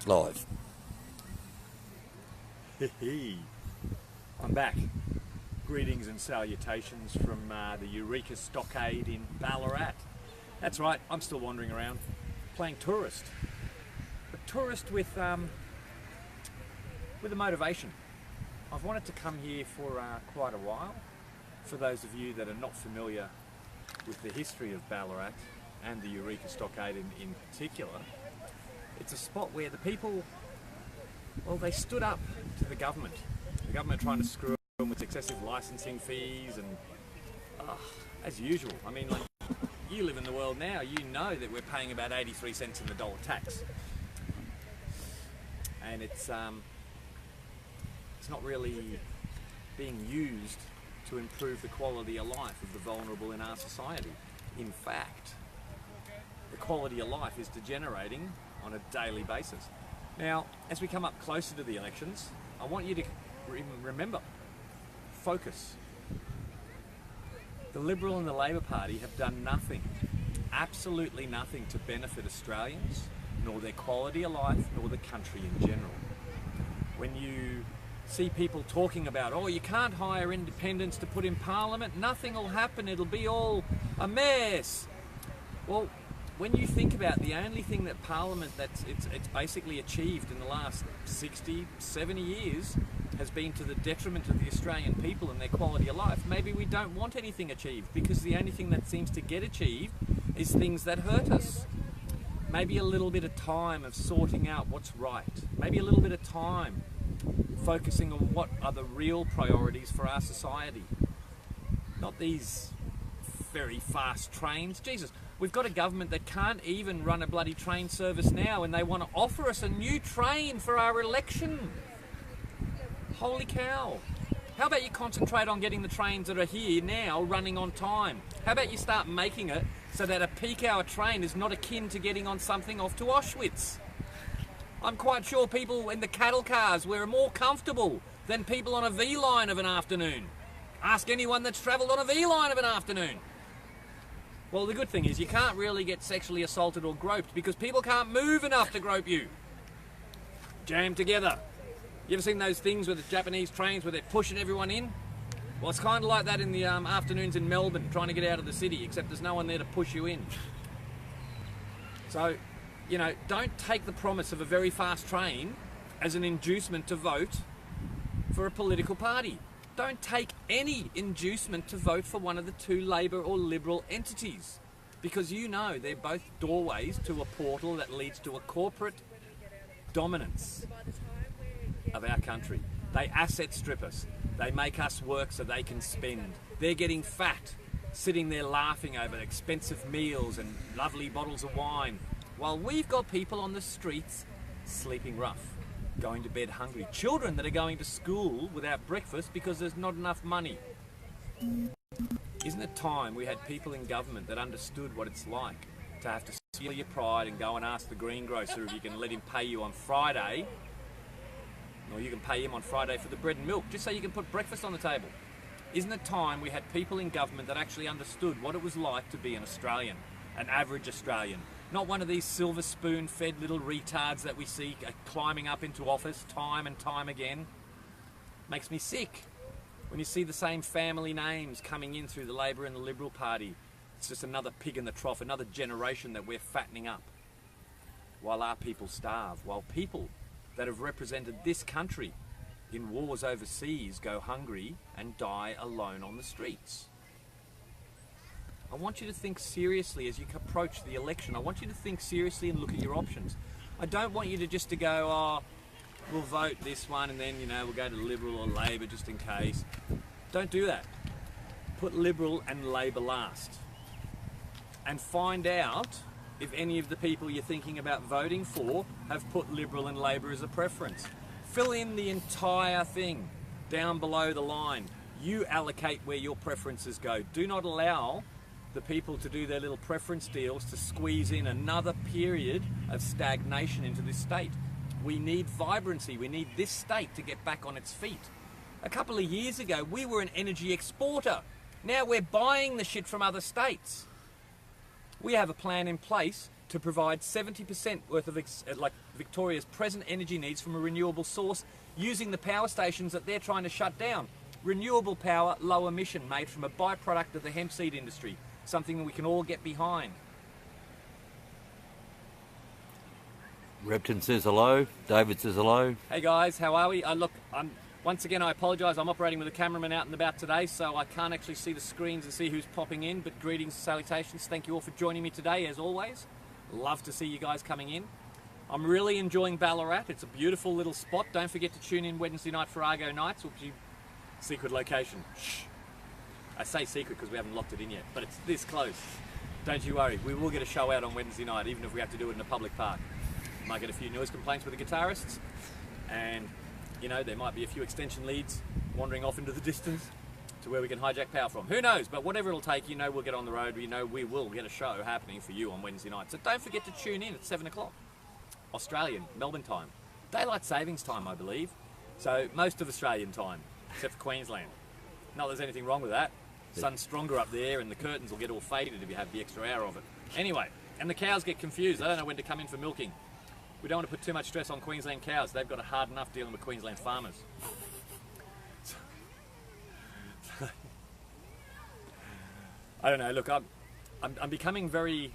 Live. I'm back. Greetings and salutations from the Eureka Stockade in Ballarat. That's right, I'm still wandering around playing tourist. But tourist with a motivation. I've wanted to come here for quite a while. For those of you that are not familiar with the history of Ballarat and the Eureka Stockade in particular, it's a spot where the people, well, they stood up to the government. The government trying to screw them with excessive licensing fees and, as usual, I mean, like, you live in the world now, you know that we're paying about 83 cents in the dollar tax. And it's not really being used to improve the quality of life of the vulnerable in our society. In fact, the quality of life is degenerating on a daily basis. Now, as we come up closer to the elections, I want you to remember, focus. The Liberal and the Labor Party have done nothing, absolutely nothing to benefit Australians, nor their quality of life, nor the country in general. When you see people talking about, oh, you can't hire independents to put in Parliament, nothing will happen, it'll be all a mess. Well, when you think about the only thing that Parliament it's basically achieved in the last 60, 70 years has been to the detriment of the Australian people and their quality of life, maybe we don't want anything achieved, because the only thing that seems to get achieved is things that hurt us. Maybe a little bit of time of sorting out what's right. Maybe a little bit of time focusing on what are the real priorities for our society. Not these very fast trains. Jesus, we've got a government that can't even run a bloody train service now, and they want to offer us a new train for our election. Holy cow. How about you concentrate on getting the trains that are here now running on time? How about you start making it so that a peak hour train is not akin to getting on something off to Auschwitz? I'm quite sure people in the cattle cars were more comfortable than people on a V-line of an afternoon. Ask anyone that's travelled on a V-line of an afternoon. Well, the good thing is you can't really get sexually assaulted or groped because people can't move enough to grope you. Jammed together. You ever seen those things with the Japanese trains where they're pushing everyone in? Well, it's kind of like that in the afternoons in Melbourne, trying to get out of the city, except there's no one there to push you in. So, you know, don't take the promise of a very fast train as an inducement to vote for a political party. Don't take any inducement to vote for one of the two Labor or Liberal entities, because you know they're both doorways to a portal that leads to a corporate dominance of our country. They asset strip us. They make us work so they can spend. They're getting fat, sitting there laughing over expensive meals and lovely bottles of wine, while we've got people on the streets sleeping rough, going to bed hungry, children that are going to school without breakfast because there's not enough money. Isn't it time we had people in government that understood what it's like to have to steal your pride and go and ask the greengrocer if you can let him pay you on Friday, or you can pay him on Friday for the bread and milk, just so you can put breakfast on the table? Isn't it time we had people in government that actually understood what it was like to be an Australian, an average Australian? Not one of these silver spoon-fed little retards that we see climbing up into office time and time again. Makes me sick when you see the same family names coming in through the Labor and the Liberal Party. It's just another pig in the trough, another generation that we're fattening up, while our people starve, while people that have represented this country in wars overseas go hungry and die alone on the streets. I want you to think seriously as you approach the election. I want you to think seriously and look at your options. I don't want you to just to go, oh, we'll vote this one and then, you know, we'll go to Liberal or Labor just in case. Don't do that. Put Liberal and Labor last. And find out if any of the people you're thinking about voting for have put Liberal and Labor as a preference. Fill in the entire thing down below the line. You allocate where your preferences go. Do not allow the people to do their little preference deals to squeeze in another period of stagnation into this state. We need vibrancy. We need this state to get back on its feet. A couple of years ago, we were an energy exporter. Now we're buying the shit from other states. We have a plan in place to to provide 70% worth of Victoria's present energy needs from a renewable source using the power stations that they're trying to shut down. Renewable power, low emission, made from a byproduct of the hemp seed industry, something that we can all get behind. Repton says hello. David says hello. Hey guys, how are we? Look, once again I apologise, I'm operating with a cameraman out and about today, so I can't actually see the screens and see who's popping in, but greetings and salutations. Thank you all for joining me today, as always. Love to see you guys coming in. I'm really enjoying Ballarat. It's a beautiful little spot. Don't forget to tune in Wednesday night for Argo Nights, which is secret location. Shh. I say secret because we haven't locked it in yet, but it's this close. Don't you worry, we will get a show out on Wednesday night, even if we have to do it in a public park. Might get a few noise complaints with the guitarists, and you know, there might be a few extension leads wandering off into the distance to where we can hijack power from. Who knows? But whatever it'll take, you know, we'll get on the road. You know, we will get a show happening for you on Wednesday night. So don't forget to tune in at 7 o'clock, Australian, Melbourne time. Daylight savings time, I believe. So most of Australian time, except for Queensland. Not that there's anything wrong with that. Sun's stronger up there and the curtains will get all faded if you have the extra hour of it. Anyway, and the cows get confused. They don't know when to come in for milking. We don't want to put too much stress on Queensland cows. They've got it hard enough dealing with Queensland farmers. I don't know, look, I'm becoming very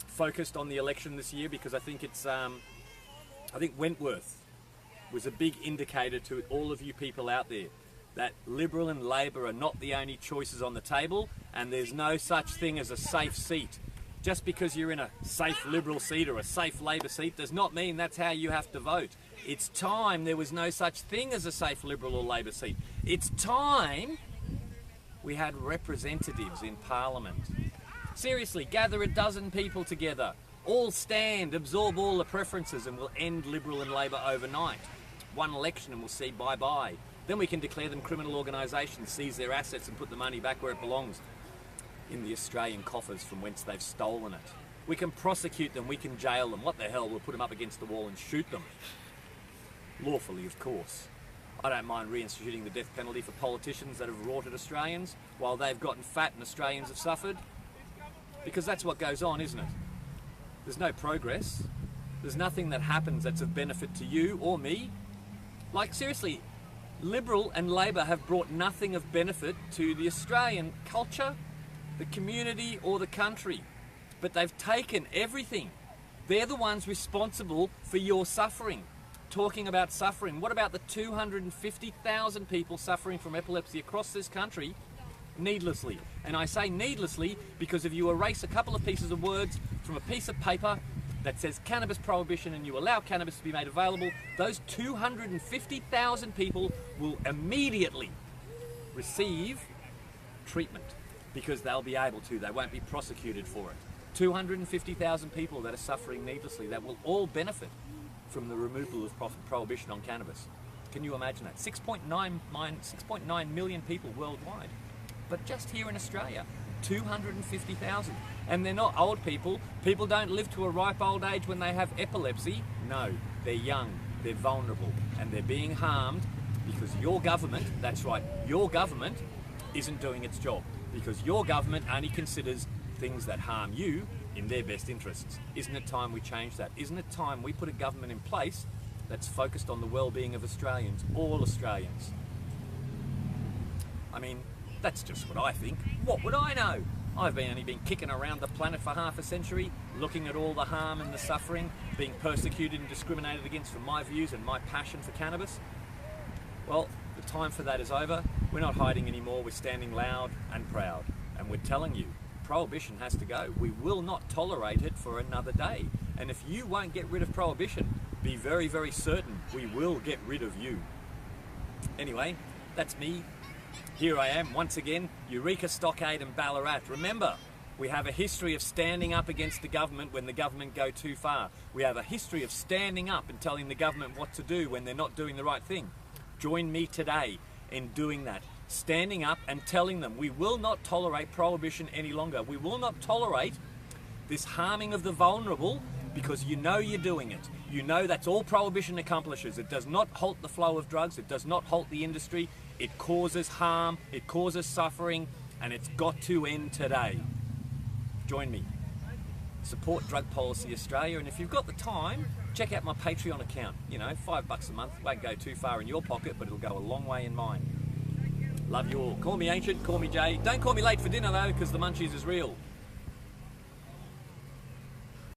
focused on the election this year because I think it's, I think Wentworth was a big indicator to all of you people out there that Liberal and Labor are not the only choices on the table, and there's no such thing as a safe seat. Just because you're in a safe Liberal seat or a safe Labor seat does not mean that's how you have to vote. It's time there was no such thing as a safe Liberal or Labor seat. It's time we had representatives in Parliament. Seriously, gather a dozen people together, all stand, absorb all the preferences, and we'll end Liberal and Labor overnight. One election and we'll see bye-bye. Then we can declare them criminal organisations, seize their assets and put the money back where it belongs, in the Australian coffers from whence they've stolen it. We can prosecute them, we can jail them. What the hell, we'll put them up against the wall and shoot them. Lawfully, of course. I don't mind reinstituting the death penalty for politicians that have rorted Australians while they've gotten fat and Australians have suffered. Because that's what goes on, isn't it? There's no progress. There's nothing that happens that's of benefit to you or me. Like, seriously, Liberal and Labor have brought nothing of benefit to the Australian culture, the community or the country, but they've taken everything. They're the ones responsible for your suffering. Talking about suffering, what about the 250,000 people suffering from epilepsy across this country needlessly? And I say needlessly because if you erase a couple of pieces of words from a piece of paper that says cannabis prohibition and you allow cannabis to be made available, those 250,000 people will immediately receive treatment. Because they'll be able to, they won't be prosecuted for it. 250,000 people that are suffering needlessly, that will all benefit from the removal of prohibition on cannabis. Can you imagine that? 6.9 million people worldwide. But just here in Australia, 250,000. And they're not old people. People don't live to a ripe old age when they have epilepsy. No, they're young, they're vulnerable, and they're being harmed because your government, that's right, your government isn't doing its job. Because your government only considers things that harm you in their best interests. Isn't it time we change that? Isn't it time we put a government in place that's focused on the well-being of Australians, all Australians? I mean, that's just what I think. What would I know? I've only been kicking around the planet for half a century, looking at all the harm and the suffering, being persecuted and discriminated against for my views and my passion for cannabis. Well, the time for that is over. We're not hiding anymore. We're standing loud and proud. And we're telling you, prohibition has to go. We will not tolerate it for another day. And if you won't get rid of prohibition, be very, very certain we will get rid of you. Anyway, that's me. Here I am, once again, Eureka Stockade and Ballarat. Remember, we have a history of standing up against the government when the government go too far. We have a history of standing up and telling the government what to do when they're not doing the right thing. Join me today in doing that. Standing up and telling them we will not tolerate prohibition any longer. We will not tolerate this harming of the vulnerable because you know you're doing it. You know that's all prohibition accomplishes. It does not halt the flow of drugs. It does not halt the industry. It causes harm. It causes suffering. And it's got to end today. Join me. support Drug Policy Australia, and if you've got the time, check out my Patreon account. You know, $5 a month won't go too far in your pocket, but it'll go a long way in mine. Love you all. Call me Ancient, call me Jay. Don't call me late for dinner though, because the munchies is real.